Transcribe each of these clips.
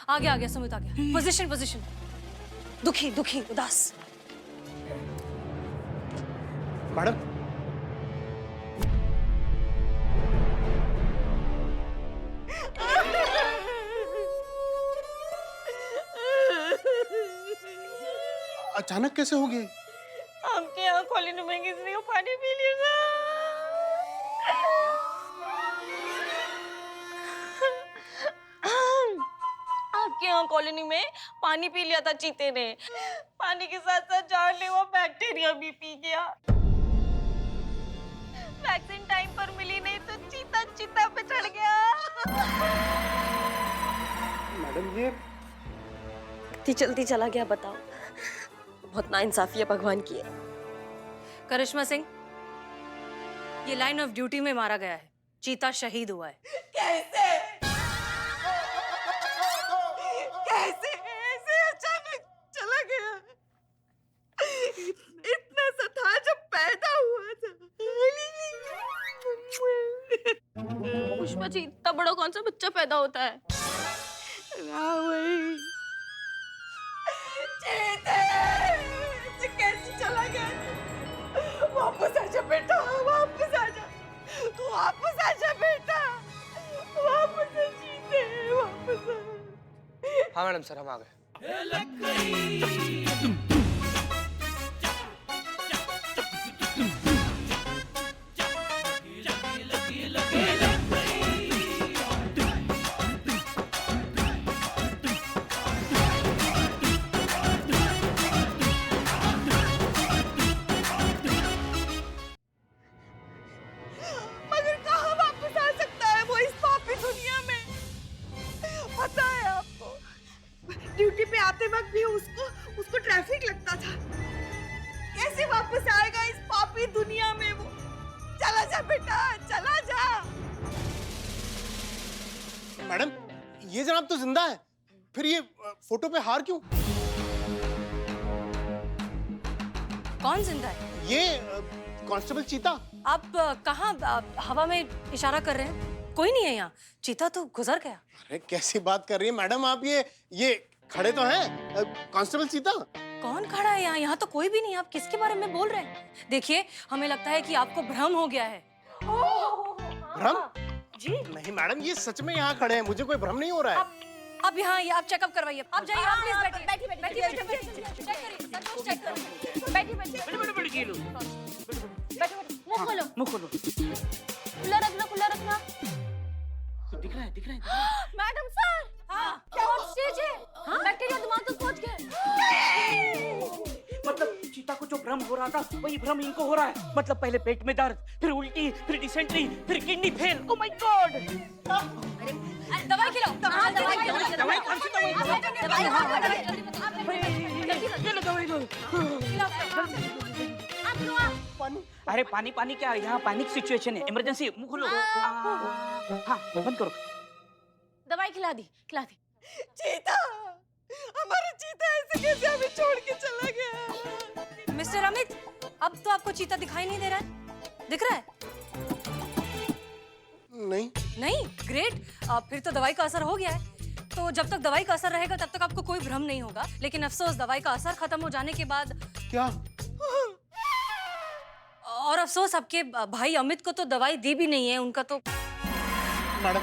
आ गया सुमित आ गया। Position position. दुखी दुखी उदास। मैडम, अचानक कैसे हो गए? आपके यहाँ कॉलोनी में किसी को पानी पी लिया था। आपके यहाँ कॉलोनी में पानी पी लिया था चीते ने। पानी के साथ साथ जानलेवा बैक्टीरिया भी पी गया। वैक्सीन टाइम पर मिली नहीं तो चीता चीता पे चढ़ गया। मैडम ये इतनी जल्दी चला गया, बताओ। बहुत नाइंसाफी है भगवान की। करिश्मा सिंह, ये लाइन ऑफ ड्यूटी में मारा गया है। चीता शहीद हुआ है। कैसे कैसे ऐसे अचानक चला गया? इतना सा था जब पैदा हुआ था। पुष्पा जी, इतना बड़ा कौन सा बच्चा पैदा होता है? कैसे चला गया? वापस आजा बेटा, वापस आजा। तू वापस आजा बेटा, वापस आ जीते, वापस आ। हाँ मैडम सर, हम आ गए। मगर कहाँ वापस आ सकता है वो इस पापी दुनिया में? पता है आपको, ड्यूटी पे आते वक्त भी उसको ट्रैफिक लगता था। कैसे वापस आएगा इस पापी दुनिया में वो? चला जा बेटा, चला जा। मैडम, ये जनाब तो जिंदा है, फिर ये फोटो पे हार क्यों? कौन जिंदा है? ये कांस्टेबल चीता। आप कहाँ हवा में इशारा कर रहे हैं? कोई नहीं है यहाँ। चीता तो गुजर गया। अरे कैसी बात कर रही है मैडम आप? ये खड़े तो हैं कांस्टेबल चीता। कौन खड़ा है यहाँ? यहाँ तो कोई भी नहीं। आप किसके बारे में बोल रहे हैं? देखिए, हमें लगता है कि आपको भ्रम हो गया है। भ्रम? जी नहीं मैडम, ये सच में यहाँ खड़े हैं, मुझे कोई भ्रम नहीं हो रहा है। अब यहाँ आप चेकअप करवाइए। आप जाइए, आप प्लीज बैठिए। बैठिए चेक करिए, सब कुछ चेक करिए। बैठिए मुंह खोलो, मुंह खोलो। खुला रखना। दिख रहा है। मैडम सर, क्या स्टेज है? बैक्टीरिया दिमाग तक पहुंच गए। मतलब चीता को जो भ्रम हो रहा था वही भ्रम इनको हो रहा है। मतलब पहले पेट में दर्द, फिर उल्टी, फिर डिसेंट्री, फिर kidney fail. Oh my God! दवाई खिलाओ। दवाई कौन सी दवाई? अरे पानी क्या, यहाँ पैनिक सिचुएशन है, इमरजेंसी। मुंह खोलो। हाँ बंद करो। दवाई खिला दी। चीता, हमारा चीता ऐसे कैसे हमें छोड़ के चला गया? मिस्टर अमित, अब तो आपको चीता दिखाई नहीं दे रहा है? दिख रहा है? नहीं? ग्रेट। फिर तो दवाई का असर हो गया है। तो जब तक दवाई का असर रहेगा तब तक आपको कोई भ्रम नहीं होगा। लेकिन अफसोस, दवाई का असर खत्म हो जाने के बाद क्या? और अफसोस, आपके भाई अमित को तो दवाई दी भी नहीं है। उनका तो मैडम,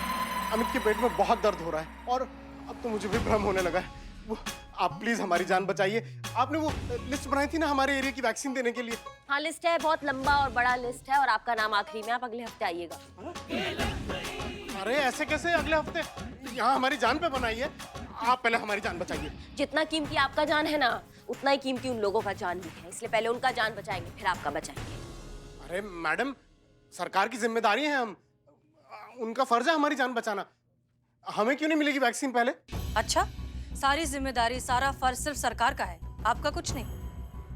अमित के पेट में बहुत दर्द हो रहा है और अब तो मुझे भी भ्रम होने लगा है। आप प्लीज हमारी जान बचाइए। आपने वो लिस्ट बनाई थी ना हमारे एरिया की वैक्सीन देने के लिए। हाँ, लिस्ट है, बहुत लंबा और बड़ा लिस्ट है और आपका नाम आखिरी में। आप अगले हफ्ते आइएगा। अरे ऐसे कैसे अगले हफ्ते? यहाँ हमारी जान पे बनाई है। आप पहले हमारी जान बचाइए। जितना कीमती आपका जान है ना, उतना ही कीमती उन लोगों का जान भी है। इसलिए पहले उनका जान बचाएंगे, फिर आपका बचाएंगे। अरे मैडम, सरकार की जिम्मेदारी है, हम उनका फर्ज है हमारी जान बचाना। हमें क्यों नहीं मिलेगी वैक्सीन पहले? अच्छा, सारी जिम्मेदारी, सारा फर्ज सिर्फ सरकार का है, आपका कुछ नहीं।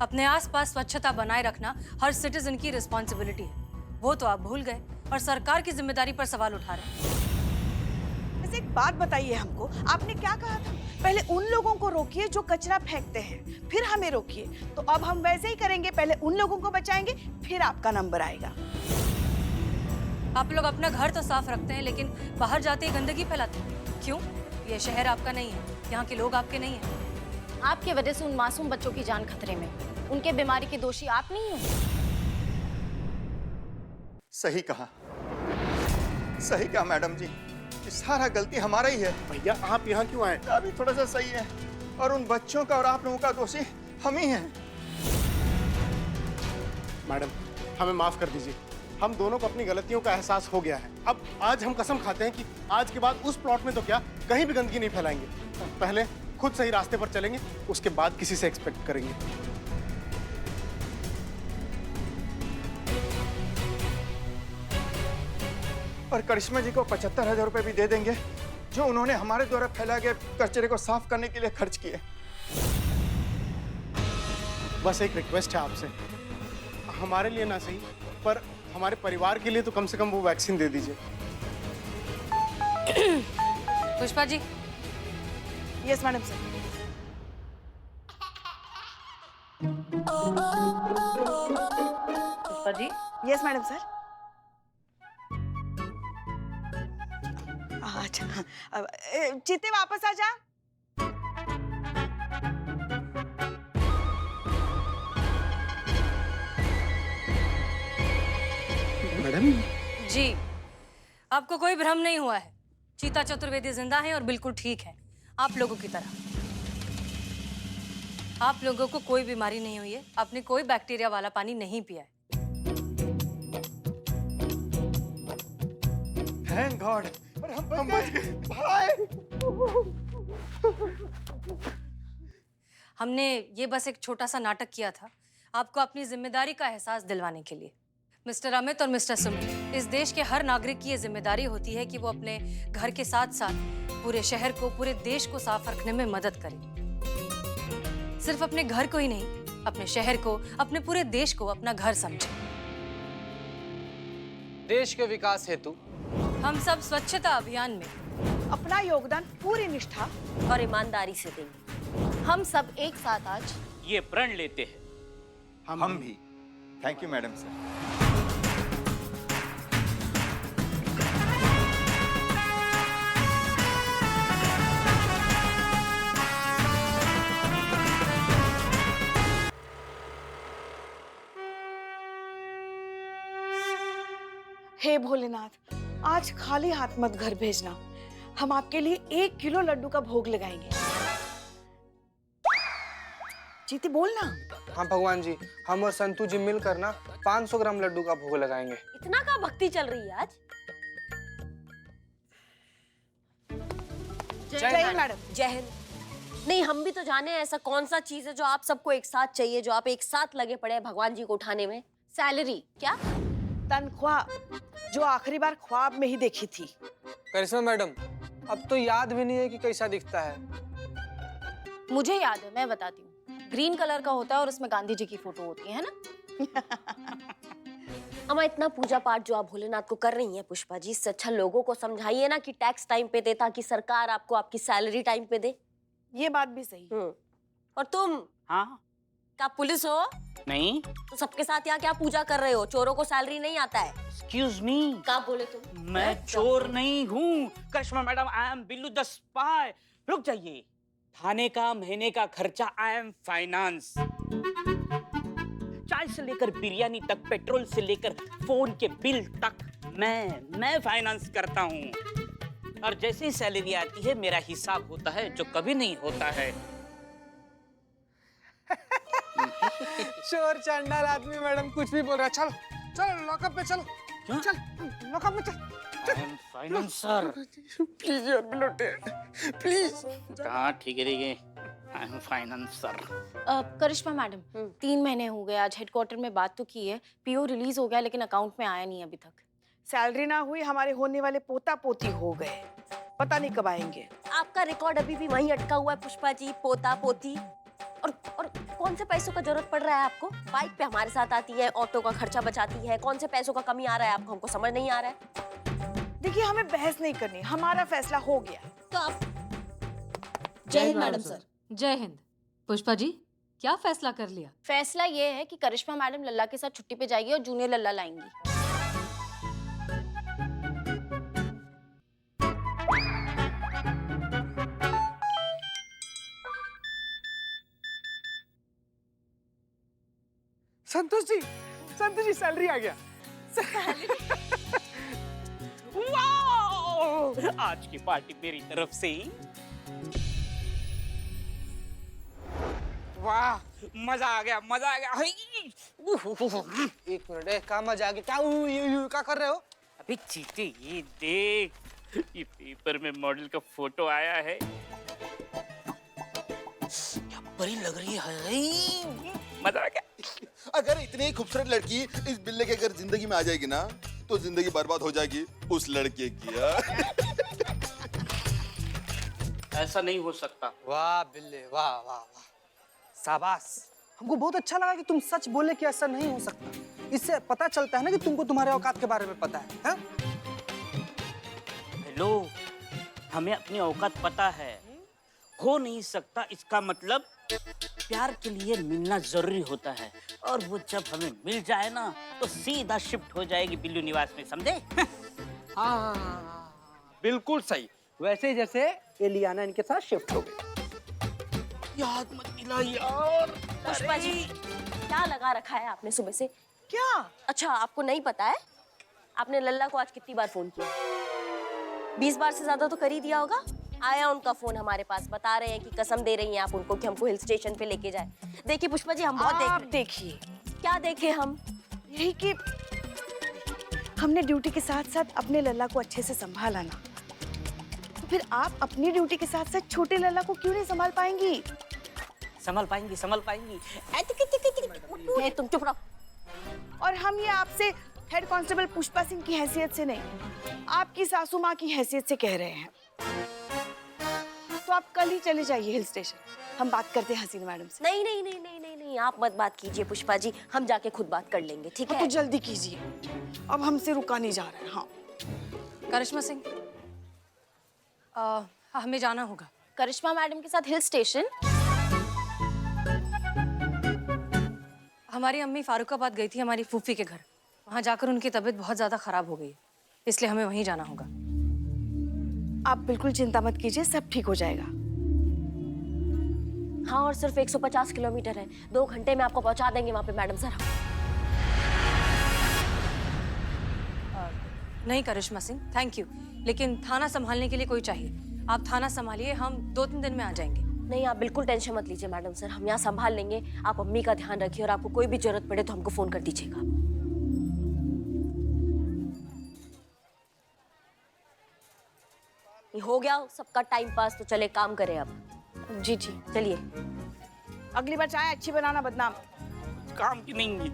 अपने आसपास स्वच्छता बनाए रखना हर सिटीजन की रिस्पॉन्सिबिलिटी है। वो तो आप भूल गए और सरकार की जिम्मेदारी पर सवाल उठा रहे हैं। वैसे एक बात बताइए हमको, आपने क्या कहा था? पहले उन लोगों को रोकिए जो कचरा फेंकते हैं, फिर हमें रोकिए। तो अब हम वैसे ही करेंगे, पहले उन लोगों को बचाएंगे, फिर आपका नंबर आएगा। आप लोग अपना घर तो साफ रखते हैं लेकिन बाहर जाते ही गंदगी फैलाते हैं। क्यों? ये शहर आपका नहीं है, यहाँ के लोग आपके नहीं हैं। आपके वजह से उन मासूम बच्चों की जान खतरे में, उनके बीमारी के दोषी आप नहीं हो। सही कहा मैडम जी, ये सारा गलती हमारा ही है। भैया आप यहाँ क्यों आए? अभी थोड़ा सा सही है, और उन बच्चों का और आप लोगों का दोषी हम ही हैं। मैडम हमें माफ कर दीजिए, हम दोनों को अपनी गलतियों का एहसास हो गया है। अब आज हम कसम खाते हैं कि आज के बाद उस प्लॉट में तो क्या कहीं भी गंदगी नहीं फैलाएंगे। पहले खुद सही रास्ते पर चलेंगे, उसके बाद किसी से एक्सपेक्ट करेंगे। और करिश्मा जी को 75,000 रुपए भी दे देंगे, जो उन्होंने हमारे द्वारा फैलाए गए कचरे को साफ करने के लिए खर्च किए। बस एक रिक्वेस्ट है आपसे, हमारे लिए ना सही पर हमारे परिवार के लिए तो कम से कम वो वैक्सीन दे दीजिए। Pushpa ji, yes madam sir. Pushpa ji, yes madam sir. अच्छा चीते वापस आ जा। मैडम जी, आपको कोई भ्रम नहीं हुआ है। चीता चतुर्वेदी जिंदा है और बिल्कुल ठीक है, आप लोगों की तरह। आप लोगों को कोई बीमारी नहीं हुई है, आपने कोई बैक्टीरिया वाला पानी नहीं पिया है। थैंक गॉड, हम बच गए भाई। हमने ये बस एक छोटा सा नाटक किया था, आपको अपनी जिम्मेदारी का एहसास दिलवाने के लिए। मिस्टर अमित और मिस्टर सुमित, इस देश के हर नागरिक की ये जिम्मेदारी होती है कि वो अपने घर के साथ साथ पूरे शहर को, पूरे देश को साफ रखने में मदद करे। सिर्फ अपने घर को ही नहीं, अपने शहर को, अपने पूरे देश को अपना घर समझे। देश के विकास हेतु हम सब स्वच्छता अभियान में अपना योगदान पूरी निष्ठा और ईमानदारी से देंगे। हम सब एक साथ आज ये प्रण लेते हैं। हम भी। Thank you madam sir. हे भोलेनाथ, आज खाली हाथ मत घर भेजना। हम आपके लिए 1 किलो लड्डू का भोग लगाएंगे। जीती बोलना। हाँ भगवान जी, हम और संतू जी मिलकर ना 500 ग्राम लड्डू का भोग लगाएंगे। इतना का भक्ति चल रही है आज। जय हिंद मैडम। जय हिंद। नहीं, हम भी तो जाने ऐसा कौन सा चीज है जो आप सबको एक साथ चाहिए, जो आप एक साथ लगे पड़े हैं भगवान जी को उठाने में। सैलरी क्या? तनख्वाह, जो आखिरी बार ख्वाब में ही देखी थी। करिश्मा मैडम, अब तो याद भी नहीं है कि कैसा दिखता है। मुझे याद है, मैं बताती हूँ। ग्रीन कलर का होता है और उसमें गांधी जी की फोटो होती है ना। अम्मा, इतना पूजा पाठ जो आप भोलेनाथ को कर रही हैं पुष्पा जी, इससे अच्छा लोगों को समझाइए ना कि टैक्स टाइम पे दे, ताकि सरकार आपको आपकी सैलरी टाइम पे दे। ये बात भी सही। और तुम हाँ? क्या पुलिस हो? नहीं। तो सबके साथ यहाँ क्या पूजा कर रहे हो? चोरों को सैलरी नहीं आता है? Excuse me. क्या बोले तुम? मैं चोर नहीं हूँ। Karishma madam, I am Billu the spy. रुक जाइए। थाने का महीने का खर्चा आई एम फाइनेंस। चाय से लेकर बिरयानी तक, पेट्रोल से लेकर फोन के बिल तक मैं फाइनेंस करता हूँ। और जैसे ही सैलरी आती है मेरा हिसाब होता है, जो कभी नहीं होता है। चोर चांडाल आदमी मैडम कुछ भी बोल रहा है। चल चल लॉकअप पे चल। क्यों? चल लॉकअप में चल। फाइनेंसर। प्लीज यार बिलोटे, प्लीज। हाँ ठीक है I am financer. Karishma madam, 3 महीने हो गए। आज हेडक्वार्टर में बात तो की है, पीओ रिलीज हो गया, लेकिन अकाउंट में आया नहीं अभी तक। सैलरी ना हुई, हमारे होने वाले पोता पोती हो गए, पता नहीं कब आएंगे। आपका रिकॉर्ड अभी भी वहीं अटका हुआ है पुष्पा जी, पोता पोती। और कौन से पैसों का जरूरत पड़ रहा है आपको? बाइक पे हमारे साथ आती है, ऑटो का खर्चा बचाती है, कौन से पैसों का कमी आ रहा है आपको? हमको समझ नहीं आ रहा है। देखिए, हमें बहस नहीं करनी, हमारा फैसला हो गया। तो आप जय हिंद मैडम सर। जय हिंद। पुष्पा जी, क्या फैसला कर लिया? फैसला ये है कि करिश्मा मैडम लल्ला के साथ छुट्टी पे जाएगी और जूनियर लल्ला लाएंगी। संतोष जी सैलरी आ गया। वाओ! आज की पार्टी मेरी तरफ से। वाह, मजा आ गया, मजा आ गया। एक मिनट, क्या मजा आ गया? क्या कर रहे हो? अबे चीते, ये देख, ये पेपर में मॉडल का फोटो आया है। क्या परी लग रही है। मजा आ गया। अगर इतनी खूबसूरत लड़की इस बिल्ले के अगर जिंदगी में आ जाएगी ना, तो जिंदगी बर्बाद हो जाएगी उस लड़के की। ऐसा नहीं हो सकता। वाह बिल्ले, वाह वाह वाह, शाबाश। हमको बहुत अच्छा लगा कि तुम सच बोले कि ऐसा नहीं हो सकता। इससे पता चलता है ना कि तुमको तुम्हारे औकात के बारे में पता है, हाँ? हेलो, हमें अपनी औकात पता है। हो नहीं सकता इसका मतलब प्यार के लिए मिलना जरूरी होता है, और वो जब हमें मिल जाए ना तो सीधा शिफ्ट हो जाएगी बिल्लू निवास में, समझे? हाँ, बिल्कुल सही। वैसे जैसे एलियाना इनके साथ शिफ्ट हो गई। याद मत दिला यार। पुष्पा जी, क्या लगा रखा है आपने सुबह से? क्या? अच्छा, आपको नहीं पता है? आपने लल्ला को आज कितनी बार फोन किया? 20 बार से ज्यादा तो कर ही दिया होगा। आया उनका फोन हमारे पास, बता रहे हैं कि कसम दे रही हैं आप उनको कि हमको हिल स्टेशन पे लेके जाए। देखिए पुष्पा जी, हम बहुत देख आप रहे हैं। देखिए, क्या देखे हम? यही कि हमने ड्यूटी के साथ साथ अपने लल्ला को अच्छे से संभाला ना, तो फिर आप अपनी ड्यूटी के साथ साथ छोटे लल्ला को क्यों नहीं संभाल पाएंगी? संभल पाएंगी, संभल पाएंगी। ए, तुम चुप रहो। और हम ये आपसे हेड कांस्टेबल पुष्पा सिंह की हैसियत से नहीं, आपकी सासू माँ की हैसियत से कह रहे हैं। तो आप कल ही चले जाइए हिल स्टेशन, हम बात करते हैं हसीना मैडम से। नहीं नहीं नहीं नहीं नहीं नहीं, आप मत बात कीजिए पुष्पा जी, हम जाके खुद बात कर लेंगे, ठीक तो है? जल्दी कीजिए, अब हमसे रुका नहीं जा रहा है। हाँ, करिश्मा सिंह, हमें जाना होगा। करिश्मा मैडम के साथ हिल स्टेशन? हमारी अम्मी फारुखाबाद गई थी हमारी फूफी के घर। वहाँ जाकर उनकी तबीयत बहुत ज़्यादा खराब हो गई है, इसलिए हमें वहीं जाना होगा। आप बिल्कुल चिंता मत कीजिए, सब ठीक हो जाएगा। हाँ, और सिर्फ 150 किलोमीटर है, 2 घंटे में आपको पहुंचा देंगे वहाँ पे मैडम सर। नहीं करिश्मा सिंह, थैंक यू, लेकिन थाना संभालने के लिए कोई चाहिए। आप थाना संभालिए, हम 2-3 दिन में आ जाएंगे। नहीं, आप बिल्कुल टेंशन मत लीजिए मैडम सर, हम यहाँ संभाल लेंगे। आप अम्मी का ध्यान रखिए, और आपको कोई भी जरूरत पड़े तो हमको फोन कर दीजिएगा। ये हो गया सबका टाइम पास, तो चले काम करें अब। जी जी, चलिए। अगली बार चाय अच्छी बनाना, बदनाम। काम की नहीं।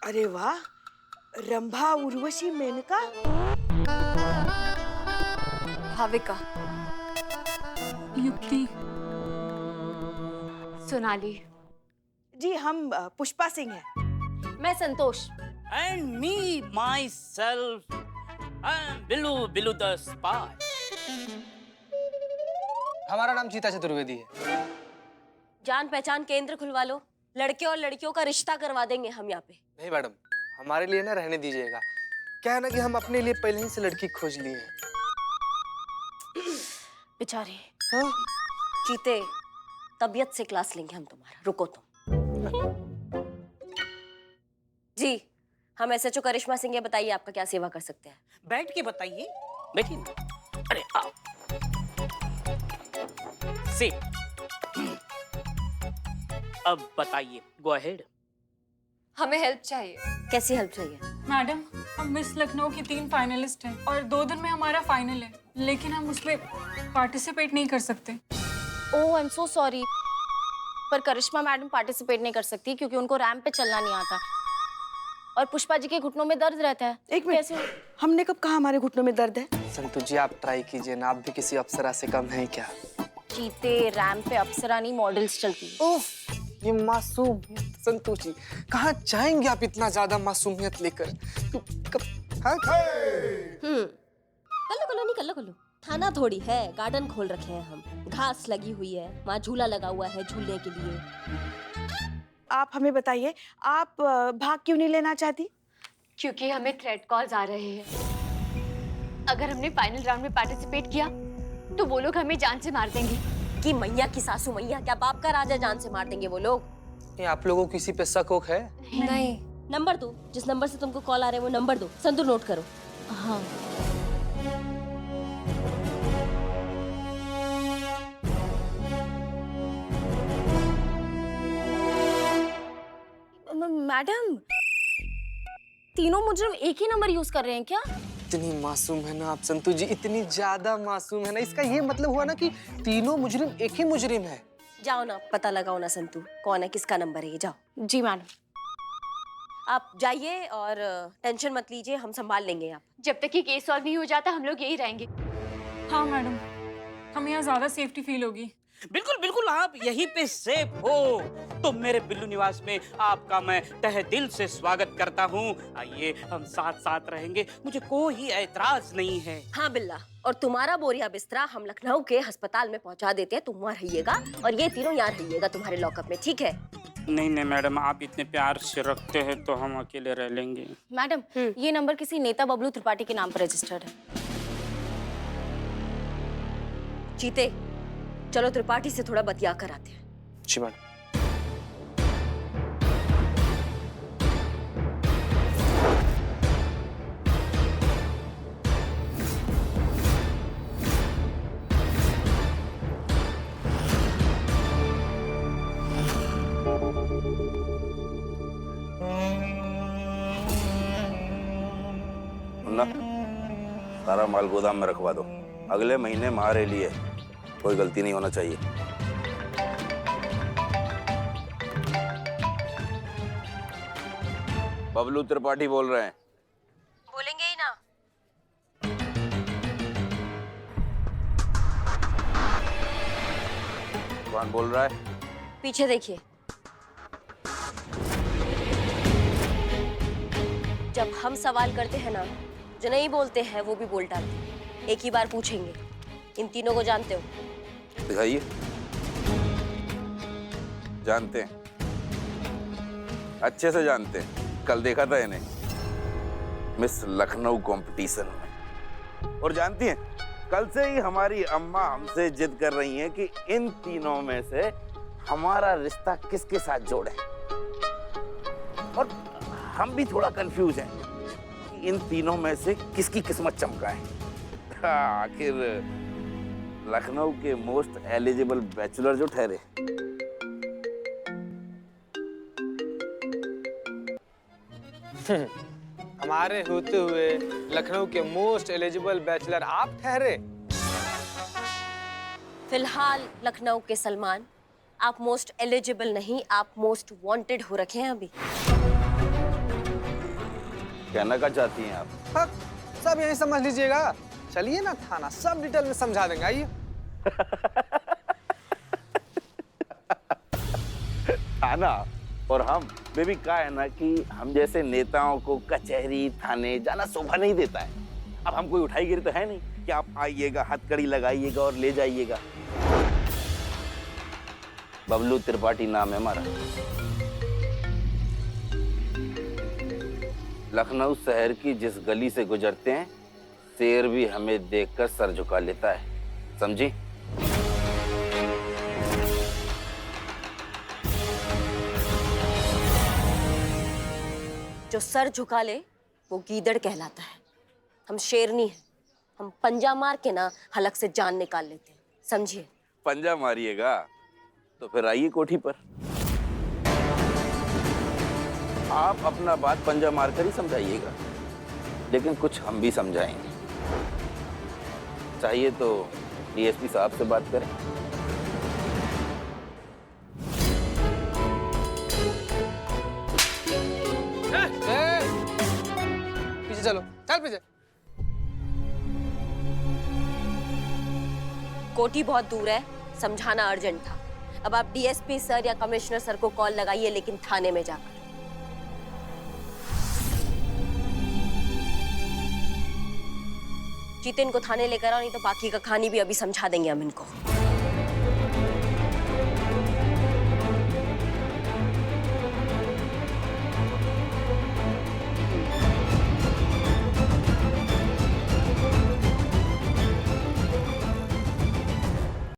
अरे वाह, रंभा, उर्वशी, मेनका। भाविका, युक्ति, सोनाली। जी, हम पुष्पा सिंह हैं। मैं संतोष। And me, myself, I'm Billu the spy. हमारा नाम चीता चतुर्वेदी है। जान पहचान केंद्र खुलवा लो, लड़के और लड़कियों का रिश्ता करवा देंगे हम यहाँ पे। नहीं मैडम, हमारे लिए ना रहने दीजिएगा। क्या है ना कि हम अपने लिए पहले ही से लड़की खोज लिए हैं। बेचारे हाँ? चीते, तबीयत से क्लास लेंगे हम तुम्हारा, रुको तुम। जी, हम एसएचओ करिश्मा सिंह, ये बताइए आपका क्या सेवा कर सकते हैं? बैठ के बताइए। बैठिए ना। अरे आओ। Sit. अब बताइए, गो अहेड। हमें हेल्प चाहिए। कैसी हेल्प चाहिए? मैडम, हम मिस लखनऊ की 3 फाइनलिस्ट हैं और 2 दिन में हमारा फाइनल है, लेकिन हम उसमें पार्टिसिपेट नहीं कर सकते। ओह, आई एम सो सॉरी, पर करिश्मा मैडम पार्टिसिपेट नहीं कर सकती क्योंकि उनको रैंप पे चलना नहीं आता, और पुष्पा जी के घुटनों में दर्द रहता है। एक मिनट, हमने कब कहा हमारे घुटनों में दर्द है? संतु जी, आप ट्राई कीजिए ना, आप भी किसी अप्सरा से कम हैं क्या? चीते, रैंप पे अप्सरा नहीं, मॉडल्स चलती है। ओह, ये मासूम संतोष जी, कहाँ जाएंगे आप इतना ज्यादा मासूमियत लेकर? तो हाँ? कल्लो कल्लो थाना थोड़ी है, गार्डन खोल रखे हैं हम, घास लगी हुई है, वहाँ झूला लगा हुआ है झूलने के लिए। आप हमें बताइए, आप भाग क्यों नहीं लेना चाहती? क्योंकि हमें थ्रेट कॉल्स आ रहे हैं। अगर हमने फाइनल राउंड में पार्टिसिपेट किया तो वो लोग हमें जान से मार देंगे। कि मैया की सासू मैया, क्या बाप का राजा जान से मार देंगे वो लोग? ये आप लोगों को किसी पे शक वक है? नहीं। नंबर दो, जिस नंबर से तुमको कॉल आ रहे हैं वो नंबर दो, संतू नोट करो। हाँ। मैडम, तीनों मुजरिम एक ही नंबर यूज कर रहे हैं क्या? इतनी मासूम है ना आप संतु जी, इतनी ज्यादा मासूम है ना। इसका ये मतलब हुआ ना कि तीनों मुजरिम एक ही मुजरिम है। जाओ ना, पता लगाओ ना संतू, कौन है, किसका नंबर है ये, जाओ। जी मैडम। आप जाइए और टेंशन मत लीजिए, हम संभाल लेंगे। आप जब तक ये केस सॉल्व नहीं हो जाता हम लोग यही रहेंगे। हाँ मैडम, हमें यहाँ ज्यादा सेफ्टी फील होगी। बिल्कुल बिल्कुल, आप यहीं पे सेफ हो। तो मेरे बिल्लू निवास में आपका मैं तहे दिल से स्वागत करता हूँ। आइए, हम साथ साथ रहेंगे, मुझे कोई ऐतराज नहीं है। हाँ बिल्ला, और तुम्हारा बोरिया बिस्तरा हम लखनऊ के अस्पताल में पहुंचा देते हैं, तुम वहाँ रहिएगा और ये तीनों यहाँ रहिएगा तुम्हारे लॉकअप में, ठीक है? नहीं नहीं मैडम, आप इतने प्यार से रखते हैं तो हम अकेले रह लेंगे। मैडम, ये नंबर किसी नेता बबलू त्रिपाठी के नाम पर रजिस्टर्ड है। चीते, चलो त्रिपाठी से थोड़ा बतिया कर आते हैं। जी मैडम। ना सारा माल गोदाम में रखवा दो, अगले महीने हमारे लिए कोई गलती नहीं होना चाहिए। बबलू त्रिपाठी बोल रहे हैं। बोलेंगे ही ना। कौन बोल रहा है? पीछे देखिए। जब हम सवाल करते हैं ना, जो नहीं बोलते हैं वो भी बोल डालते हैं। एक ही बार पूछेंगे, इन तीनों को जानते हो? दिखाइए। जानते हैं, अच्छे से जानते हैं, कल देखा था इन्हें मिस लखनऊ कंपटीशन में। और जानती हैं, कल से ही हमारी अम्मा हमसे जिद कर रही हैं कि इन तीनों में से हमारा रिश्ता किसके साथ जोड़े। और हम भी थोड़ा कंफ्यूज हैं कि इन तीनों में से किसकी किस्मत चमका है। आखिर लखनऊ के मोस्ट एलिजिबल बैचलर जो ठहरे। हमारे होते हुए लखनऊ के मोस्ट एलिजिबल बैचलर आप ठहरे। फिलहाल लखनऊ के सलमान, आप मोस्ट एलिजिबल नहीं, आप मोस्ट वांटेड हो रखे हैं अभी। कहना क्या चाहती हैं आप? हाँ, सब यही समझ लीजिएगा। चलिए ना थाना, सब डिटेल में समझा देंगे। आइए। थाना और हम में भी क्या है ना कि हम जैसे नेताओं को कचहरी थाने जाना शोभा नहीं देता है। अब हम कोई उठाई गिरी तो है नहीं कि आप आइएगा, हथकड़ी लगाइएगा और ले जाइएगा। बबलू त्रिपाठी नाम है हमारा। लखनऊ शहर की जिस गली से गुजरते हैं, शेर भी हमें देखकर सर झुका लेता है, समझी? जो सर झुका ले वो गीदड़ कहलाता है। हम शेरनी हैं, हम पंजा मार के ना हलक से जान निकाल लेते हैं, समझिए? पंजा मारिएगा तो फिर आइए कोठी पर। आप अपना बात पंजा मारकर ही समझाइएगा, लेकिन कुछ हम भी समझाएंगे। चाहिए तो डीएसपी साहब से बात करें। पीछे चलो, चल पीछे। कोठी बहुत दूर है, समझाना अर्जेंट था। अब आप डीएसपी सर या कमिश्नर सर को कॉल लगाइए, लेकिन थाने में जाकर। जितेन को थाने लेकर आओ, नहीं तो बाकी का कहानी भी अभी समझा देंगे हम इनको।